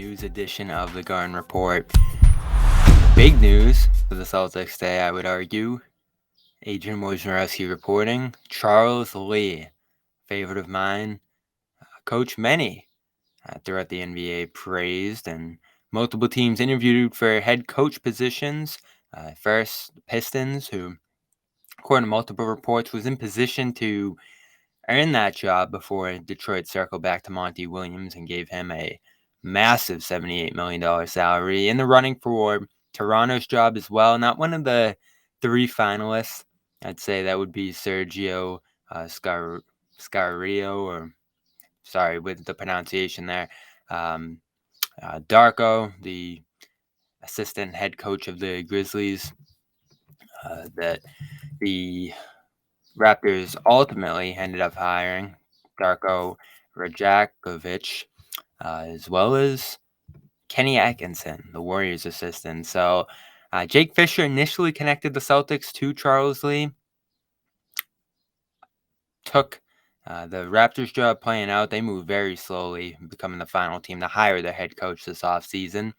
news edition of the Garden Report. Big news for the Celtics today, I would argue. Adrian Wojnarowski reporting. Charles Lee, favorite of mine, coach many throughout the NBA, praised, and multiple teams interviewed for head coach positions. First, the Pistons, who, according to multiple reports, was in position to earn that job before Detroit circled back to Monty Williams and gave him a massive $78 million salary. In the running for Toronto's job as well. Not one of the three finalists. I'd say that would be Sergio Scario, or sorry with the pronunciation there. Darko, the assistant head coach of the Grizzlies, that the Raptors ultimately ended up hiring Darko Rajakovic, as well as Kenny Atkinson, the Warriors assistant. So Jake Fisher initially connected the Celtics to Charles Lee. Took the Raptors job playing out. They moved very slowly, becoming the final team to hire their head coach this offseason.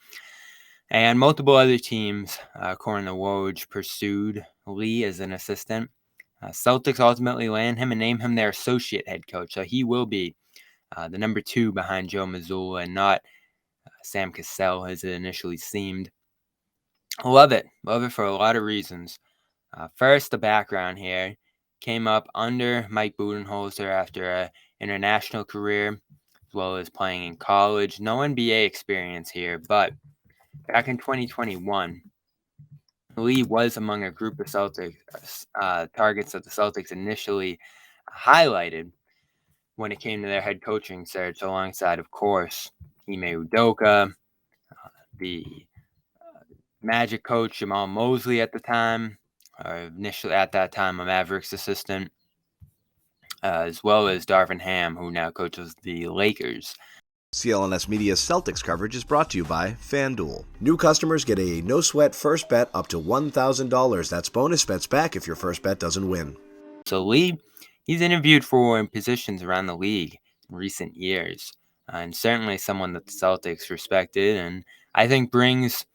And multiple other teams, according to Woj, pursued Lee as an assistant. Celtics ultimately land him and name him their associate head coach. So he will be the number 2 behind Joe Mazzulla and not Sam Cassell as it initially seemed. Love it. Love it for a lot of reasons. First, the background here. Came up under Mike Budenholzer after an international career, as well as playing in college. No NBA experience here, but back in 2021, Lee was among a group of Celtics targets that the Celtics initially highlighted when it came to their head coaching search, alongside, of course, Ime Udoka, the Magic coach Jamal Mosley at the time, or initially at that time a Mavericks assistant, as well as Darvin Ham, who now coaches the Lakers. CLNS Media's Celtics coverage is brought to you by FanDuel. New customers get a no-sweat first bet up to $1,000. That's bonus bets back if your first bet doesn't win. So Lee, he's interviewed for positions around the league in recent years, and certainly someone that the Celtics respected, and I think brings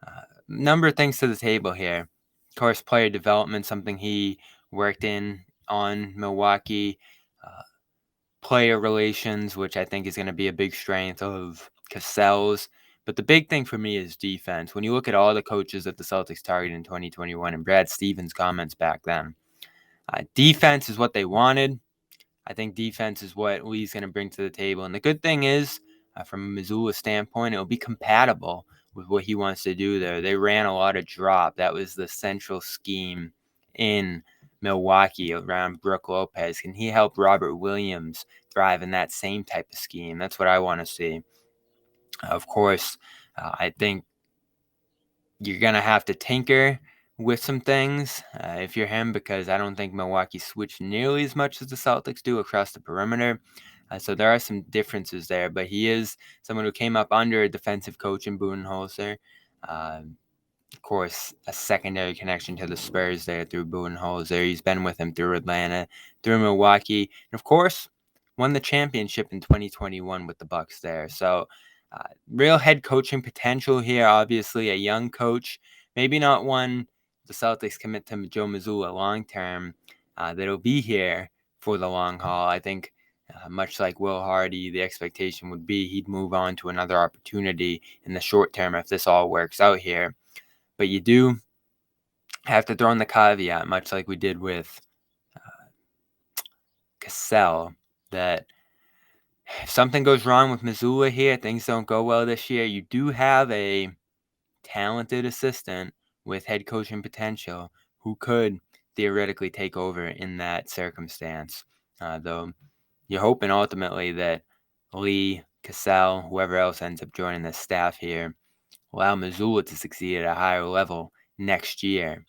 a number of things to the table here. Of course, player development, something he worked on Milwaukee. Player relations, which I think is going to be a big strength of Cassell's. But the big thing for me is defense. When you look at all the coaches that the Celtics targeted in 2021 and Brad Stevens' comments back then, defense is what they wanted. I think defense is what Lee's going to bring to the table. And the good thing is, from a Mazzulla standpoint, it'll be compatible with what he wants to do there. They ran a lot of drop. That was the central scheme in Milwaukee around Brook Lopez. Can he help Robert Williams thrive in that same type of scheme? That's what I want to see. Of course, I think you're going to have to tinker with some things if you're him, because I don't think Milwaukee switched nearly as much as the Celtics do across the perimeter. So there are some differences there, but he is someone who came up under a defensive coach in Budenholzer. Of course, a secondary connection to the Spurs there through Budenholzer. He's been with him through Atlanta, through Milwaukee, and of course, won the championship in 2021 with the Bucks there. So real head coaching potential here. Obviously, a young coach, maybe not one the Celtics commit to Joe Mazzulla long term, that'll be here for the long haul. I think much like Will Hardy, the expectation would be he'd move on to another opportunity in the short term if this all works out here. But you do have to throw in the caveat, much like we did with Cassell, that if something goes wrong with Mazzulla here, things don't go well this year, you do have a talented assistant with head coaching potential who could theoretically take over in that circumstance. Though you're hoping ultimately that Lee, Cassell, whoever else ends up joining the staff here, allow Mazzulla to succeed at a higher level next year,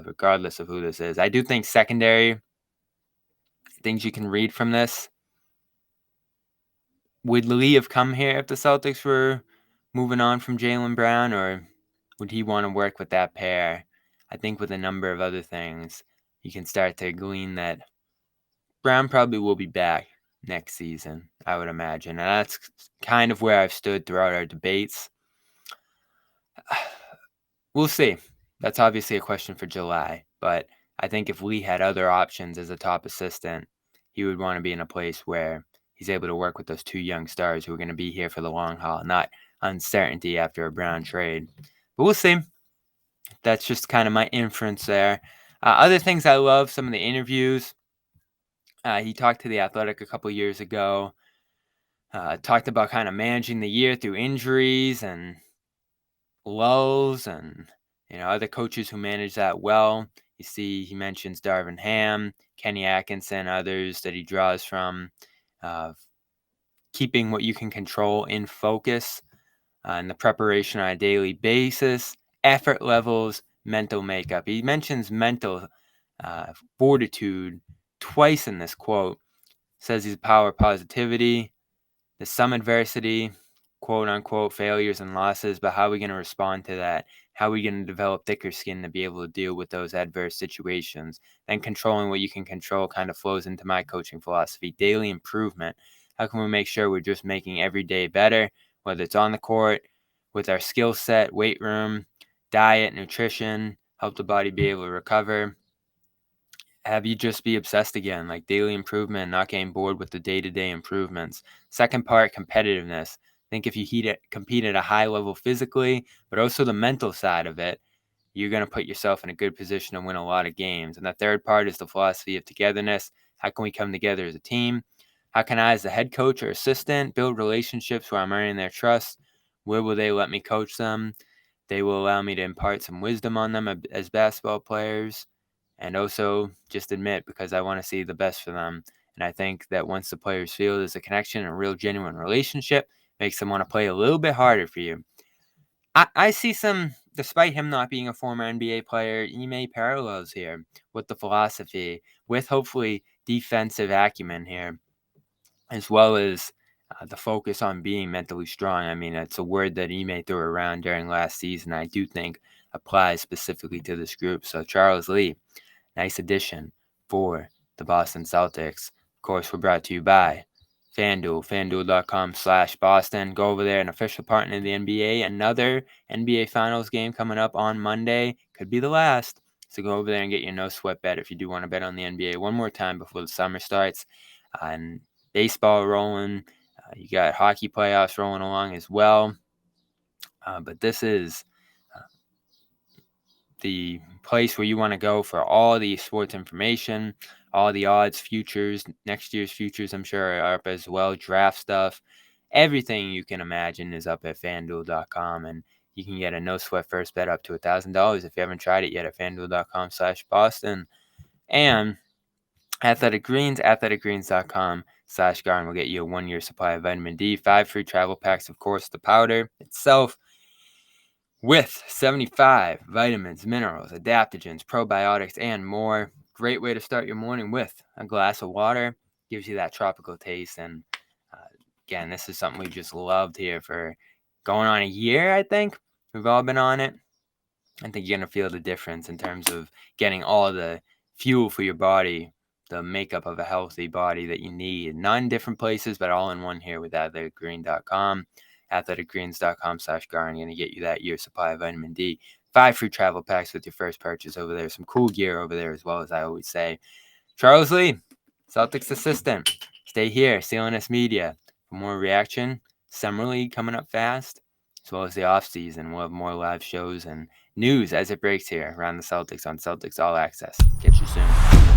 regardless of who this is. I do think secondary things you can read from this. Would Lee have come here if the Celtics were moving on from Jaylen Brown, or would he want to work with that pair? I think with a number of other things, you can start to glean that Brown probably will be back next season, I would imagine. And that's kind of where I've stood throughout our debates. We'll see. That's obviously a question for July. But I think if Lee had other options as a top assistant, he would want to be in a place where he's able to work with those two young stars who are going to be here for the long haul, not uncertainty after a Brown trade. But we'll see. That's just kind of my inference there. Other things I love, some of the interviews. He talked to The Athletic a couple years ago. Talked about kind of managing the year through injuries and lulls and other coaches who manage that well. You see, he mentions Darvin Ham, Kenny Atkinson, others that he draws from. Keeping what you can control in focus and the preparation on a daily basis, effort levels, mental makeup. He mentions mental fortitude twice in this quote. Says he's a power of positivity. There's some adversity, quote unquote, failures and losses, but how are we going to respond to that? How are we going to develop thicker skin to be able to deal with those adverse situations? Then controlling what you can control kind of flows into my coaching philosophy. Daily improvement. How can we make sure we're just making every day better, whether it's on the court, with our skill set, weight room, diet, nutrition, help the body be able to recover? Have you just be obsessed again, like daily improvement, not getting bored with the day-to-day improvements. Second part, competitiveness. I think if you compete at a high level physically, but also the mental side of it, you're going to put yourself in a good position to win a lot of games. And the third part is the philosophy of togetherness. How can we come together as a team? How can I, as the head coach or assistant, build relationships where I'm earning their trust? Where will they let me coach them? They will allow me to impart some wisdom on them as basketball players. And also just admit, because I want to see the best for them. And I think that once the players feel there's a connection, a real genuine relationship, makes them want to play a little bit harder for you. I see some, despite him not being a former NBA player, Ime parallels here with the philosophy, with hopefully defensive acumen here, as well as the focus on being mentally strong. I mean, it's a word that Ime threw around during last season. I do think applies specifically to this group. So Charles Lee, nice addition for the Boston Celtics. Of course, we're brought to you by FanDuel, FanDuel.com/Boston. Go over there, an official partner of the NBA. Another NBA Finals game coming up on Monday. Could be the last. So go over there and get your no sweat bet if you do want to bet on the NBA one more time before the summer starts. And baseball rolling. You got hockey playoffs rolling along as well. But this is the place where you want to go for all the sports information, all the odds, futures, next year's futures, I'm sure, are up as well. Draft stuff, everything you can imagine is up at FanDuel.com, and you can get a no sweat first bet up to $1,000 if you haven't tried it yet at FanDuel.com/Boston. And Athletic Greens, athleticgreens.com/Garden will get you a 1-year supply of vitamin D, 5 free travel packs, of course, the powder itself, with 75 vitamins, minerals, adaptogens, probiotics, and more. Great way to start your morning with a glass of water. Gives you that tropical taste. And again, this is something we just loved here for going on a year, I think. We've all been on it. I think you're going to feel the difference in terms of getting all the fuel for your body, the makeup of a healthy body that you need. Not in different places, but all in one here with athleticgreen.com. athleticgreens.com/Garden, going to get you that year supply of vitamin D. 5 free travel packs with your first purchase over there. Some cool gear over there as well, as I always say. Charles Lee, Celtics assistant. Stay here, CLNS Media, for more reaction. Summer League coming up fast, as well as the off season. We'll have more live shows and news as it breaks here around the Celtics on Celtics All Access. Catch you soon.